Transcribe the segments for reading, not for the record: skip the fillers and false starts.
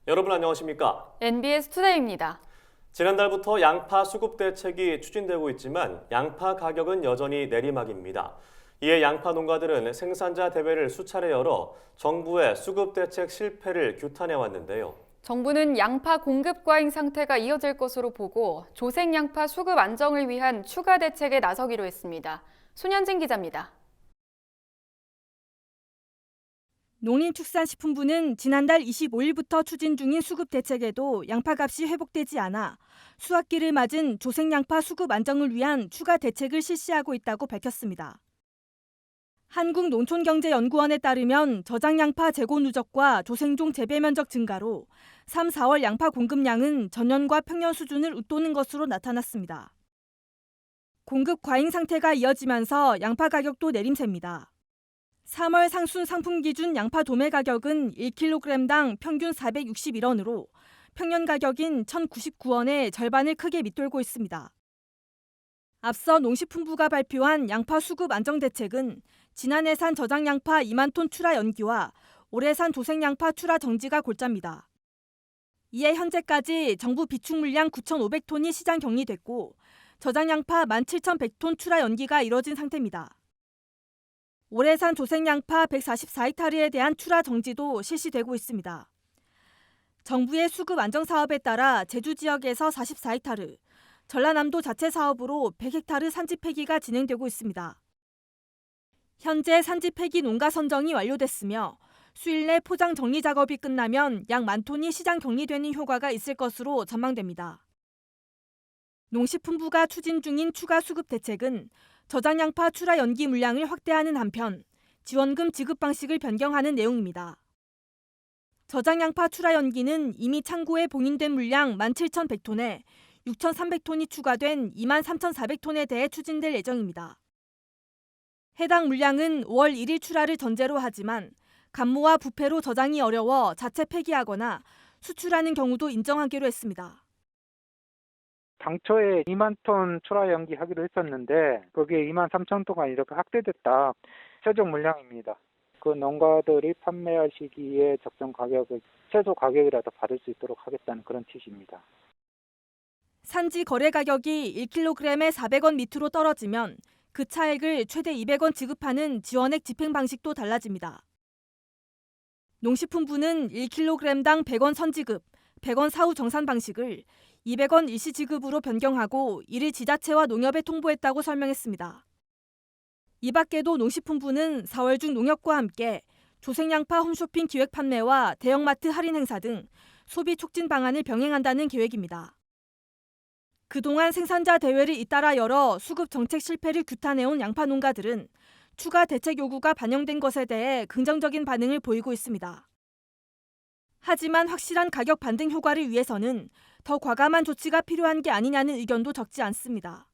여러분 안녕하십니까? NBS 투데이입니다. 지난달부터 양파 수급 대책이 추진되고 있지만 양파 가격은 여전히 내리막입니다. 이에 양파 농가들은 생산자 대회를 수차례 열어 정부의 수급 대책 실패를 규탄해 왔는데요. 정부는 양파 공급 과잉 상태가 이어질 것으로 보고 조생 양파 수급 안정을 위한 추가 대책에 나서기로 했습니다. 손현진 기자입니다. 농림축산식품부는 지난달 25일부터 추진 중인 수급 대책에도 양파값이 회복되지 않아 수확기를 맞은 조생양파 수급 안정을 위한 추가 대책을 실시하고 있다고 밝혔습니다. 한국농촌경제연구원에 따르면 저장양파 재고 누적과 조생종 재배 면적 증가로 3, 4월 양파 공급량은 전년과 평년 수준을 웃도는 것으로 나타났습니다. 공급 과잉 상태가 이어지면서 양파 가격도 내림세입니다. 3월 상순 상품 기준 양파 도매 가격은 1kg당 평균 461원으로 평년 가격인 1,099원의 절반을 크게 밑돌고 있습니다. 앞서 농식품부가 발표한 양파 수급 안정 대책은 지난해산 저장 양파 2만 톤 출하 연기와 올해산 조생 양파 출하 정지가 골자입니다. 이에 현재까지 정부 비축 물량 9,500톤이 시장 격리됐고 저장 양파 17,100톤 출하 연기가 이뤄진 상태입니다. 올해산 조생양파 144헥타르에 대한 출하 정지도 실시되고 있습니다. 정부의 수급 안정 사업에 따라 제주 지역에서 44헥타르, 전라남도 자체 사업으로 100헥타르 산지 폐기가 진행되고 있습니다. 현재 산지 폐기 농가 선정이 완료됐으며 수일 내 포장 정리 작업이 끝나면 약 10,000톤이 시장 격리되는 효과가 있을 것으로 전망됩니다. 농식품부가 추진 중인 추가 수급 대책은 저장양파 출하 연기 물량을 확대하는 한편 지원금 지급 방식을 변경하는 내용입니다. 저장양파 출하 연기는 이미 창고에 봉인된 물량 17,100톤에 6,300톤이 추가된 23,400톤에 대해 추진될 예정입니다. 해당 물량은 5월 1일 출하를 전제로 하지만 간모와 부패로 저장이 어려워 자체 폐기하거나 수출하는 경우도 인정하기로 했습니다. 당초에 2만 톤 출하 연기하기로 했었는데 거기에 2만 3천 톤가 이렇게 확대됐다. 최종 물량입니다. 그 농가들이 판매할 시기에 적정 가격을 최소 가격이라도 받을 수 있도록 하겠다는 그런 취지입니다. 산지 거래 가격이 1kg에 400원 밑으로 떨어지면 그 차액을 최대 200원 지급하는 지원액 집행 방식도 달라집니다. 농식품부는 1kg당 100원 선지급, 100원 사후 정산 방식을 200원 일시 지급으로 변경하고 이를 지자체와 농협에 통보했다고 설명했습니다. 이 밖에도 농식품부는 4월 중 농협과 함께 조생양파 홈쇼핑 기획 판매와 대형마트 할인 행사 등 소비 촉진 방안을 병행한다는 계획입니다. 그동안 생산자 대회를 잇따라 열어 수급 정책 실패를 규탄해온 양파 농가들은 추가 대책 요구가 반영된 것에 대해 긍정적인 반응을 보이고 있습니다. 하지만 확실한 가격 반등 효과를 위해서는 더 과감한 조치가 필요한 게 아니냐는 의견도 적지 않습니다.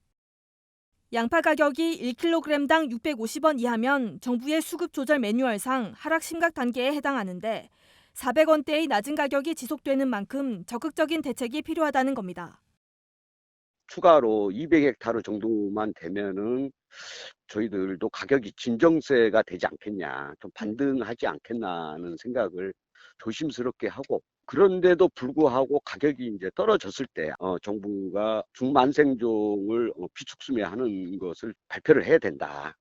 양파 가격이 1kg당 650원 이하면 정부의 수급 조절 매뉴얼상 하락 심각 단계에 해당하는데 400원대의 낮은 가격이 지속되는 만큼 적극적인 대책이 필요하다는 겁니다. 추가로 200헥타르 정도만 되면은 저희들도 가격이 진정세가 되지 않겠냐, 좀 반등하지 않겠나는 생각을 조심스럽게 하고, 그런데도 불구하고 가격이 이제 떨어졌을 때 정부가 중만생종을 비축수매하는 것을 발표를 해야 된다.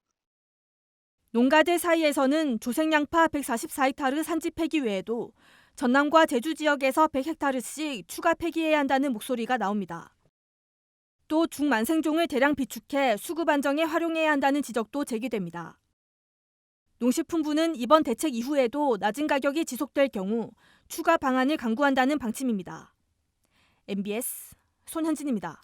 농가들 사이에서는 조생양파 144헥타르 산지 폐기 외에도 전남과 제주 지역에서 100헥타르씩 추가 폐기해야 한다는 목소리가 나옵니다. 또 중만생종을 대량 비축해 수급 안정에 활용해야 한다는 지적도 제기됩니다. 농식품부는 이번 대책 이후에도 낮은 가격이 지속될 경우 추가 방안을 강구한다는 방침입니다. NBS 손현진입니다.